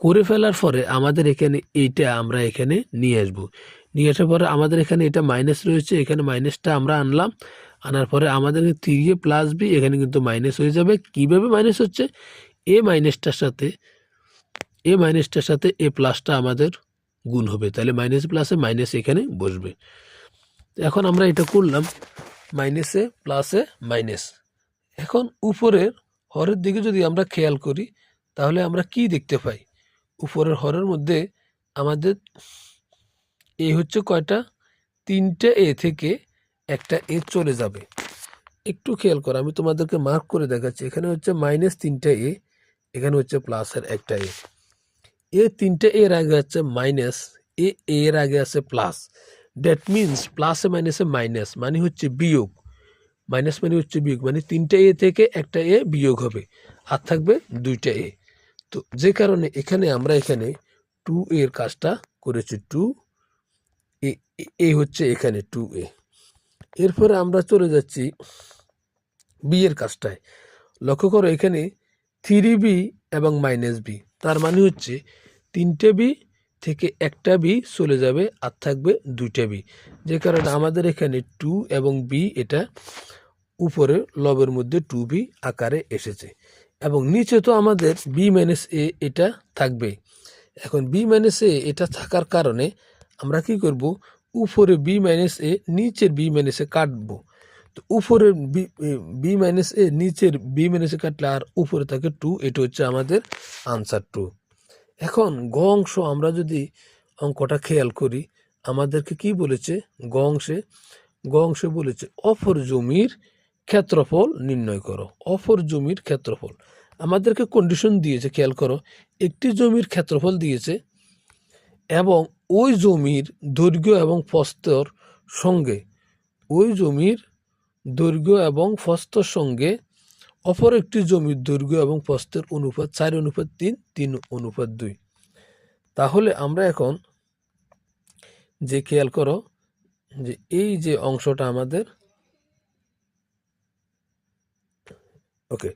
করে ফেলার পরে আমাদের এখানে এইটা আমরা এখানে নিয়ে আসবো। নিয়ে আসার পরে আমাদের এখানে এটা মাইনাস রয়েছে, এখানে মাইনাসটা আমরা আনলাম। আনার পরে আমাদের 3a প্লাস বি এখানে কিন্তু মাইনাস হয়ে যাবে। কিভাবে মাইনাস হচ্ছে? এ মাইনাসটার সাথে এ প্লাসটা আমাদের গুণ হবে, তাহলে মাইনাস প্লাসে মাইনাস এখানে বসবে। এখন আমরা এটা করলাম মাইনাসে প্লাসে মাইনাস। এখন উপরের হরের দিকে যদি আমরা খেয়াল করি তাহলে আমরা কি দেখতে পাই? উপরের হরের মধ্যে আমাদের এ হচ্ছে কয়টা? 3টে এ থেকে একটা এ চলে যাবে। একটু খেয়াল করো, আমি তোমাদেরকে মার্ক করে দেখাচ্ছি। এখানে হচ্ছে -3টে এ, এখানে হচ্ছে প্লাসের একটা এ। 3টে এর আগে আছে মাইনাস, এর আগে আছে প্লাস। দ্যাট মিনস প্লাসে মাইনাসে মাইনাস মানে হচ্ছে বিয়োগ। মাইনাস মানে হচ্ছে বিয়োগ, মানে 3টে এ থেকে একটা এ বিয়োগ হবে, আর থাকবে 2টে এ। তো যে কারণে এখানে আমরা এখানে 2 এর কাজটা করেছি। 2 এ হচ্ছে এখানে 2a। এরপরে আমরা চলে যাচ্ছি বি এর কাজটায়। লক্ষ্য করো এখানে 3b এবং -b, তার মানে হচ্ছে 3টে বি থেকে একটা বি চলে যাবে, আর থাকবে 2টে বি। যে কারণে আমাদের এখানে 2 এবং বি এটা উপরে লবের মধ্যে 2b আকারে এসেছে, এবং নিচে তো আমাদের b - a এটা থাকবে। এখন b - a এটা থাকার কারণে আমরা কি করব? উপরে b - a নিচের b - a কাটবো। তো উপরে b - a নিচের b - a কাটলে আর উপরে থাকে 2, এটা হচ্ছে আমাদের আনসার 2। এখন গ অংশ আমরা যদি অঙ্কটা খেয়াল করি, আমাদেরকে কি বলেছে? গ অংশে বলেছে অপর জমির ক্ষেত্রফল নির্ণয় করো। অপর জমির ক্ষেত্রফল আমাদেরকে কন্ডিশন দিয়েছে, খেয়াল করো। একটি জমির ক্ষেত্রফল দিয়েছে এবং ওই জমির দৈর্ঘ্য এবং প্রস্থর সঙ্গে, ওই জমির দৈর্ঘ্য এবং প্রস্থর সঙ্গে অপর একটি জমির দৈর্ঘ্য এবং প্রস্থের অনুপাত 4:3, 3:2। তাহলে আমরা এখন যে খেয়াল করো যে এই যে অংশটা আমাদের, ওকে,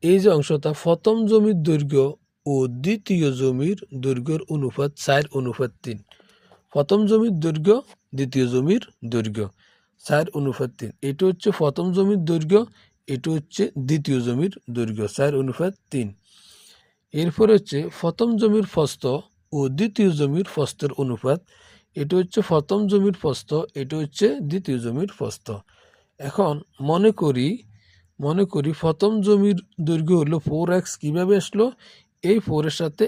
এই যে অংশটা প্রথম জমির দৈর্ঘ্য ও দ্বিতীয় জমির দৈর্ঘ্যের অনুপাত 4:3। প্রথম জমির দৈর্ঘ্য, দ্বিতীয় জমির দৈর্ঘ্য 4:3। এটা হচ্ছে প্রথম জমির দৈর্ঘ্য, এটা হচ্ছে দ্বিতীয় জমির দৈর্ঘ্য 4:3। এরপর হচ্ছে প্রথম জমির প্রস্থ ও দ্বিতীয় জমির প্রস্থের অনুপাত। এটা হচ্ছে প্রথম জমির প্রস্থ, এটা হচ্ছে দ্বিতীয় জমির প্রস্থ। এখন মনে করি প্রথম জমির দৈর্ঘ্য হলো 4x। কীভাবে আসলো? এই 4 এর সাথে